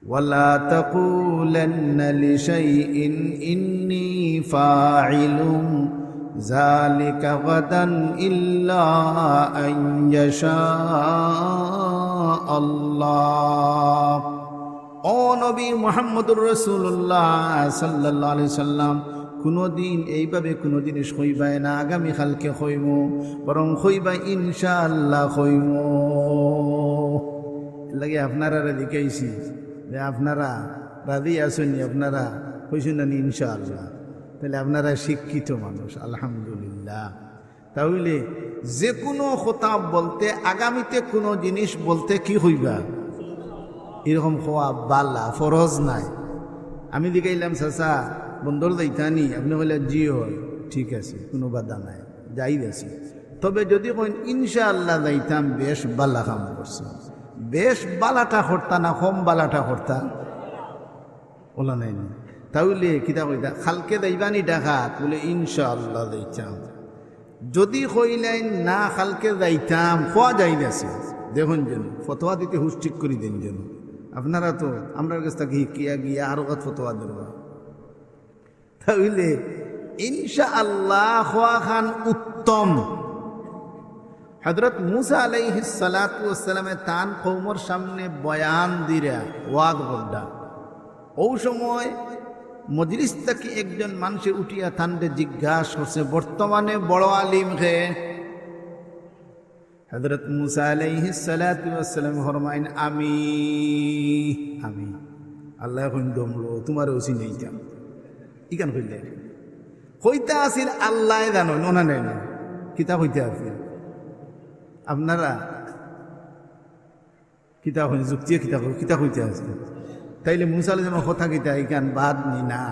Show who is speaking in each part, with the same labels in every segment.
Speaker 1: ওয়ালা তাকুলান্না লিশাইইন ইন্নী ফাইলুম যালিকা গাদান ইল্লা আন ইয়াশা আল্লাহ। ও নবী মুহাম্মদুর রাসূলুল্লাহ সাল্লাল্লাহু আলাইহি সাল্লাম, কোনোদিন এইভাবে কোনো জিনিস হইবাই না আগামী কালকে হইব, বরং হইবা ইনশাআল্লাহ হইব। লাগে আপনারা দেখাইছি যে আপনারা রাজি আসেননি, আপনারা হইছেন না ইনশাআল্লাহ, তাহলে আপনারা শিক্ষিত মানুষ আলহামদুলিল্লাহ। তাহলে যে কোনো কথা বলতে আগামীতে কোনো জিনিস বলতে কি হইবা এরকম হওয়া বালা, ফরজ নাই। আমি দেখাইলাম চাচা বন্দর যাইতানি, আপনি বললেন জি হয়, ঠিক আছে, কোনো বাধা নাই, যাই আছি। তবে যদি কইন ইনশাআল্লাহ যাইতাম, বেশ বালা কাম করছে। বেশ বালাটা করতা না কম বালাটা করতা ওলা নাই না। তাহলে কিতা কইতা খালকে যাইবানি ডাকাত, বলে ইনশাআল্লাহ যাইতাম। যদি কইলেন না খালকে যাইতাম, খোয়া যাই আছে, দেখুন যেন ফতোয়া দিতে হুশ ঠিক করি দেন যেন। আপনারা তো আমার কাছ থেকে কিয়া গিয়া আরো কত ফতোয়া দেবা। তাহলে ইনশাআল্লাহ খোয়া খান উত্তম। হযরত মুসা আলাইহিস সালাতু ওয়াস সালামে তান কওমের সামনে বয়ান দিরা ওয়াজ করদা। ও সময় মজলিস থেকে একজন মানুষে উঠিয়া তানরে জিজ্ঞাসা করছে, বর্তমানে বড় আলিম কে? হযরত মুসা আলাইহিস সালাতু ওয়াস সালাম ফরমাইন, আমি। আল্লাহ এখন দমলো, তোমার ওসি নেইতাম ইকান কইলে কইতা আছিল আল্লাহ জানো না নাই না কিতা কইতে আছিল। আপনারা কিতা হইন যুক্তি কিতা কইতে আছে। তাইলে মুসা আলাইহিস সালাম কথা কিতা ইকান বাদ নি না।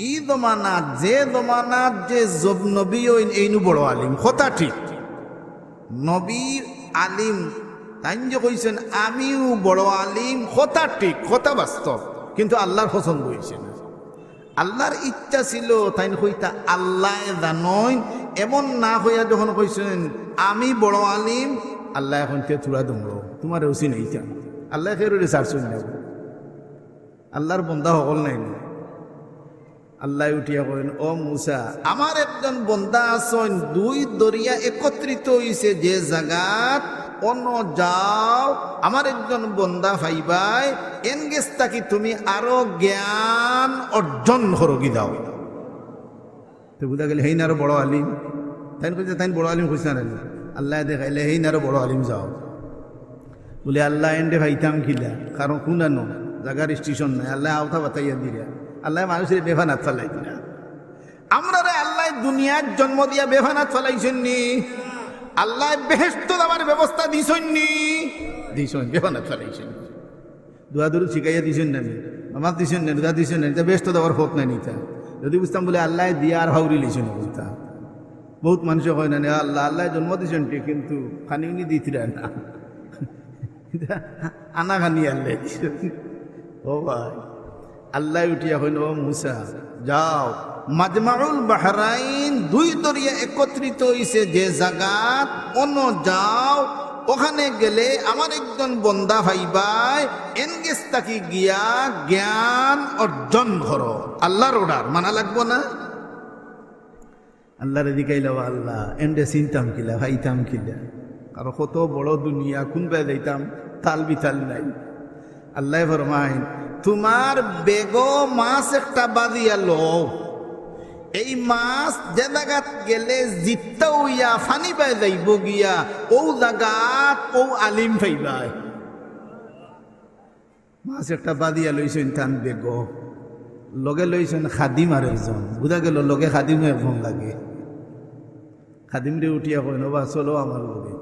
Speaker 1: ই জমানাত যে জব নবী হইন এইনু বড় আলিম, কথা ঠিক। নবী আলিম তাই যে কইছেন আমিও বড় আলিম, কথা ঠিক, কথা বাস্তব, কিন্তু আল্লাহর পছন্দ হইছে না। আল্লাহর ইচ্ছা ছিল তাই কইতা আল্লাহ জানইন, এমন না হইয়া যখন কইছেন আমি বড় আলিম, আল্লাহ এখন তে তুলা দমলো, তোমার ওসি নেই চান। আল্লাহ ফেররে সারছুন না, আল্লাহর বন্দা হল নাই না। আল্লাহ উঠিয়া কইন, ও মুসা, আমার একজন বন্দা আছেন, দুই দরিয়া একত্রিত হইছে যে জায়গাত, অন্য যাও আমার একজন বন্দা পাইবাই, এনগেজ থাকি তুমি আরো জ্ঞান অর্জন হরগি দাও। তো বুঝা গেলে হেইন আরো বড় আলিম, তাই কইছে তাই বড় আলিম কইছে না। আল্লাহ দেখাইলে হেইন আরো বড় আলিম যাও। বলে আল্লাহ এন্ডে ভাইতাম খিলা, কারণ কোনানো জায়গার স্টেশন নাই, আল্লাহ আওতা বাতাইয়া দিরা। আল্লাহ মানুষের বেফানাত ফেলাই না। আমরা রে আল্লাহ দুনিয়ার জন্ম দিয়া বেফানাত ফেলাইছেন নি? আল্লাহ বেহেশত আমার ব্যবস্থা দিছেন নি? দিছেন, বেফানাত ফেলাইছেন। দোয়া দরুদ শিখাইয়া দিছেন না, আমার দিছেন না, দোয়া দিছেন না, বেহেশত দেওয়ার হোক নাই নিতা। যদি বুঝতাম বলে আল্লাহ দিয়া আর হাউরি লিছেন বুঝতা। বহুত মানুষ হয় না আল্লাহ আল্লাহ জন্ম দিছেন ঠিক, কিন্তু খানি উনি দিতরা না, আনা খানি আল্লাহ দিছেন। ও ভাই, আল্লাহ উঠিয়া হইল, ও মুসা যাও, মাজমাউল বাহরাইন দুই দরিয়া একত্রিত হইছে যে জায়গাত, অন্য যাও, ওখানে গেলে আমার একজন বন্দা ভাইবাই, এনগেজ তাকি গিয়া জ্ঞান অর্জন করো। আল্লাহর অর্ডার মানা লাগবো না? আল্লাহরে দিকাইল, আল্লাহ এন্ডে চিনতাম কিলা, ভাইতাম কিলা, কারো কত বড় দুনিয়া, কোন পায় যাইতাম, তাল বিতাল নাই। আল্লাহ ফরমাইন, তোমার বেগো মাছ একটা বাজিয়া লো, এই মাছ যে জায়গাত গেলে জিততা হইয়া ফানি পাই যাইব গিয়া, ও জায়গাত ও আলিম পাইবাই। মাছ একটা বাদিয়া লইছেন তান বেগো, লগে লইছেন খাদিম আর একজন, বুঝা গেল লগে খাদিম একজন লাগে। খাদিম রে উঠিয়া কইন, বা চলো আমার লগে।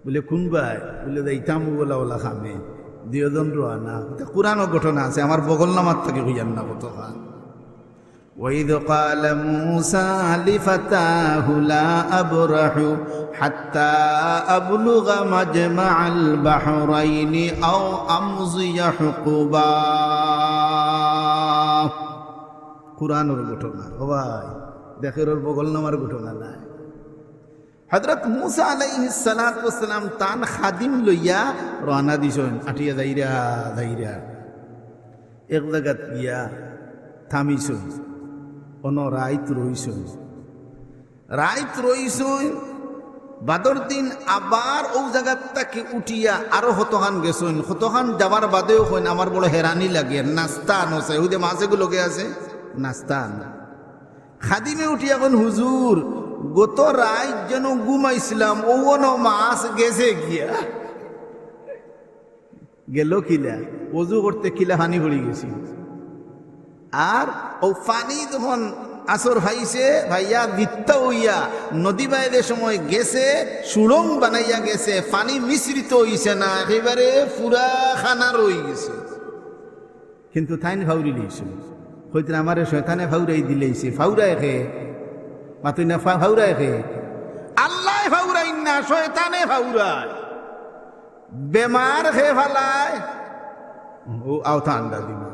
Speaker 1: বলে কোন ভাই? বলে যাইতাম বলা ওলা খামে দুজন রোয়ানা। কোরআনও ঘটনা আছে, আমার বগল নামার থেকে হইয়ান না কত খা। وَإِذْ قَالَ مُوسَى لِفَتَاهُ لَا أَبْرَحُ حَتَّى أَبْلُغَ مَجْمَعَ الْبَحْرَيْنِ أَوْ أَمْضِيَ حُقُبًا। কোরআনের ঘটনা। ও ভাই, দেখের ওর বগল নামার ঘটনা নাই। হযরত মূসা আলাইহিস সালাতু ওয়াস সালাম তান খাদিম লইয়া রওনা দিছেন আটিয়া যাইরা এক জায়গাত গিয়া থামিছেন অন রাইত রইছেন বাদর দিন আবার ও জায়গাত থেকে উঠিয়া আরো হতহান গেছেন হতহান যাবার বাদেও হইন আমার বড় হেরানি লাগে নাস্তা আনছে ওই যে মাছগুলো গে আছে নাস্তা আন খাদিমে উঠিয়া কোন হুজুর গত রাত যেন ঘুমাইছিলাম ওন মাছ গেছে গিয়া গেল কিলা ওযু করতে কিলা পানি পড়ে গেছি আর ও পানি যখন আসর ভাইছে ভাইয়া বিত্তা হইয়া নদী বাইরের সময় গেছে সুড়ং বানাইয়া গেছে পানি মিশ্রিত হইছে না একেবারে পুরা খানা রই গেছে কিন্তু থাইন ফাউরি লইছে হইতে আমারে শয়তানে ফাউরাই দিলেইছে ফাউরায় খে মাতুই না ফাউরায় খে আল্লাহ ফাউরাই না শয়তানে ফাউরায় বেমার খে ফালায় ও আওতা আন্দাজ দিনা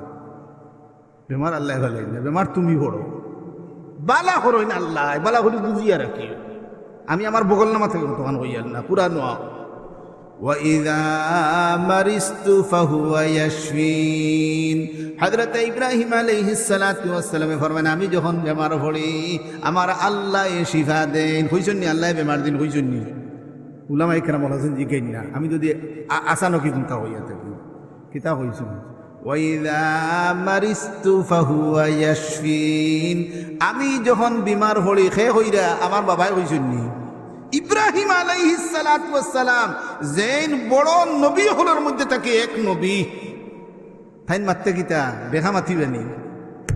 Speaker 1: বেমার আল্লাহ ফালাই না বেমার তুমি হড়ো বালা হরইন আল্লাহ বালা হরি বুঝিয়া রাখি আমি আমার বগল নামা থেকে তখন হইয়াল না পুরা নোয়া وَإِذَا مَرِضْتُ فَهُوَ يَشْفِينِ হযরত ইব্রাহিম আলাইহিস সালাতু ওয়াস সালাম ফরমান আমি যখন বেমার পড়ি আমার আল্লাহ শিফা দেন কইছেন নি আল্লাহ বেমার দিন কইছেন নি উলামা ইকরাম বলেছেন জিকেন না আমি যদি আসানো কি চিন্তা হইয়া থাকি কিতা কইছেন ওয়াইদা মারিস্তু ফাহুয়া ইয়াশফিন আমি যখন বিমার হই খে হইরা আমার বাবাই কইছেন নি ইব্রাহিম আলাইহিস সালাতু ওয়াস সালাম যেন বড় নবী হলোর মধ্যে থাকে এক নবী ফাইন মারতে কিতা দেখা মাতিবেনি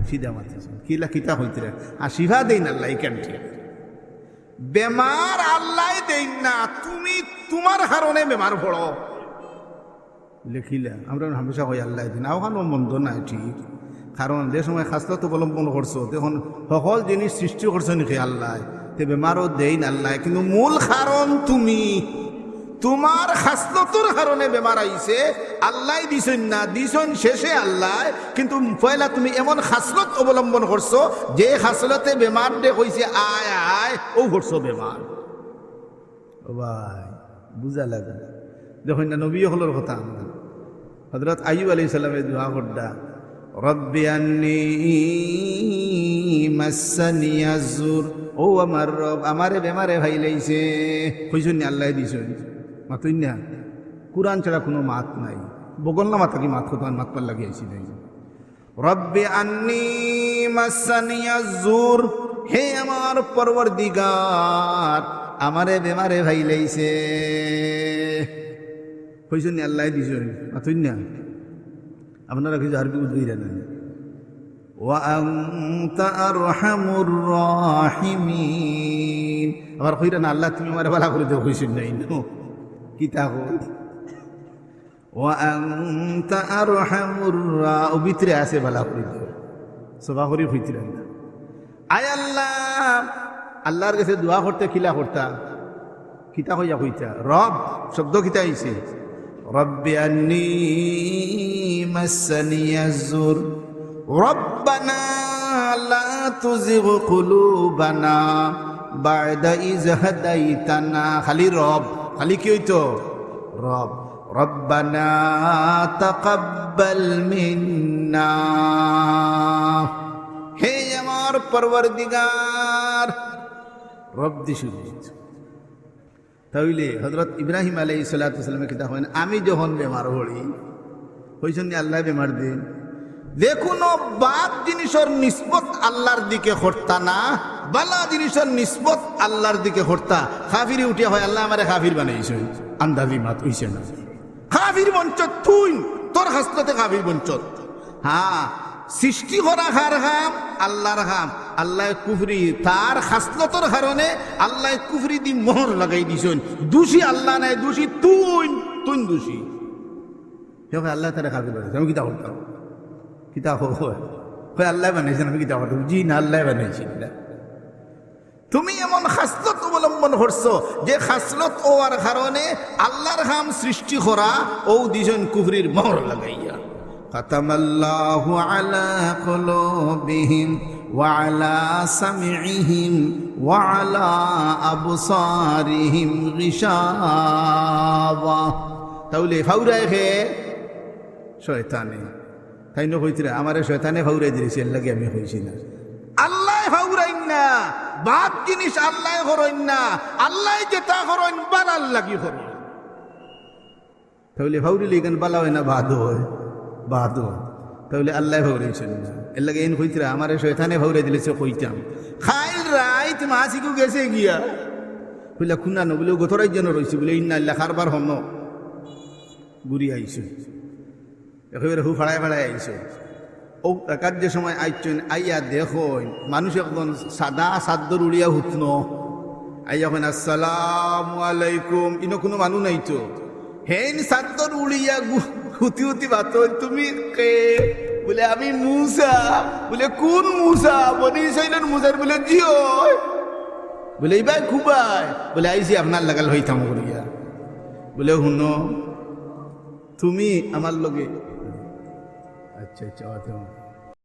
Speaker 1: সিধা মাতিছেন কিলা কিতা হইতরে আর শিফা দেন আল্লাহ কেমটি বেমার আল্লাহ দেন না তুমি তোমার কারণে বেমার পড়ো লেখিলা আমরা হামেশা হই আল্লাহ দিন ওখানে মন্দ নাই ঠিক কারণ যে সময় খাসলত অবলম্বন করছো তখন সকল জিনিস সৃষ্টি করছো নাকি আল্লাহ তে বেমারও দেন আল্লাহ কিন্তু মূল কারণ তুমি তোমার খাসলতর কারণে বেমার আইছে আল্লাহ দিছেন না দিছেন শেষে আল্লাহ কিন্তু পয়লা তুমি এমন খাসলত অবলম্বন করছো যে খাসলতে বেমার দে কইছে আয় আয় ও করছো বেমার ও ভাই বুঝা লাগে যখন না নবী হলোর কথা হযরত আইয়ুব আলাইহিস সালামের দোয়া করডা রব্বি আন্নী মাসানিয়াজুর ও আমার রব আমারে বেমারে ভাইলাইছে কইছেন নি আল্লাহ দিছেন মাতুই না কুরআন ছাড়া কোনো মাত নাই বগল না মাতা কি মাত কথা মাত পার লাগিয়েছি নাই রব্বি আন্নী মাসানিয়াজুর হে আমার পরওয়ারদিগার আমারে বেমারে ভাইলাইছে কইছেন নি আল্লাহ দিছেন মাতুই না আপনারা কিছু আরবি বুঝবেন না ওয়া আনতা আরহামুর রাহিমিন আবার কইরা না আল্লাহ তুমি আমারে ভালো করে দাও কইছেন নাই নো কিতা হো ওয়া আনতা আরহামুর ও ভিতরে আছে ভালো করে দাও সবা করি ভিতরে না আয় আল্লাহ আল্লাহর কাছে দোয়া করতে কিলা করতা কিতা হইয়া কইতা রব শব্দ কিতা আইছে রব্বি আন্নী মাসানিয়াজুর রব্বানা লা তুযিগ কুলুবানা বা'দা ইয হাদাইতানা খালি রব খালি কি হইতো রব রব্বানা তাকাব্বাল মিন্না হে আমার পরওয়ারদিগার রব দি শুরু তাইলে হযরত ইব্রাহিম আলাইহিস সালাতু ওয়াস সালামের কথা হয় আমি যখন বেমার হই হইছেন আল্লাহ বেমার দিন দেখুন বাদ জিনিসের নিসবত আল্লাহর দিকে করতা না বালা জিনিসের নিসবত আল্লাহর দিকে করতা কাফিরি উঠিয়া হয় আল্লাহ আমারে কাফির বানাইছে আন্দাজি মাত হইছে না কাফির বঞ্চত তুই তোর হাসতে কাফির বঞ্চত হ্যাঁ সৃষ্টি করা কার কাম আল্লাহর কাম আল্লাহ কুফরি তার খাসলতর কারণে আল্লাহ কুফরি দি মোহর লাগাই দিছেন দোষী আল্লাহ নাই দোষী তুই তুই দোষী আল্লাহ তারা কাফির বানাইছে আমি কিতা করতাম কিতা হয় আল্লাহ বানাইছেন আমি কিতা করতাম জি না আল্লাহ বানাইছি তুমি এমন খাসলত অবলম্বন করছো যে খাসলত ওয়ার কারণে আল্লাহর কাম সৃষ্টি করা ও দিছেন কুফরির মোহর লাগাইয়া ختم الله على قلوبهم وعلى سمعهم وعلى أبصارهم غشاوة তাহলে ফাউরায় খে শয়তানে তাই না কইতরা আমারে শয়তানে ফাউরাই দিয়েছে এর লাগে আমি কইছি না আল্লাহ ফাউরাইন না বাদ জিনিস আল্লাহ হরইন না আল্লাহ যেটা হরইন বালাল লাগি হরইন তাহলে ফাউরি লিগান বালা হয় না বাদ হয় বাদ হয় তাহলে আল্লাহ ফাউরাইছেন না এর লাগে ইন কইতরা আমারে শয়তানে ফাউরাই দিয়েছে কইতাম খাইল রাইত মাসিকু গেছে গিয়া কইলা খুনা ন বলে গতরাই যেন রইছে বলে ইন্না আল্লাহ খারবার হন বুড়ি আইছে একেবারে হু ফাড়ায় ফাড়ায় আইছে ও একার যে সময় আইছেন আইয়া দেখো মানুষ একজন সাদা সাদ্দর উড়িয়া হুতন আইয়া এখন আসসালামু আলাইকুম ইনো কোনো মানুষ নাই তো হেন সাদ্দর উড়িয়া হুতি হুতি বাত তুমি কে বলে আমি মুসা বলে কোন মুসা বনি ইসরাইলের মুসার বলে জিও বলে এই ভাই খুবাই বলে আইসি আপনার লাগাল হইতাম করিয়া বলে শুনো তুমি আমার লগে আচ্ছা আচ্ছা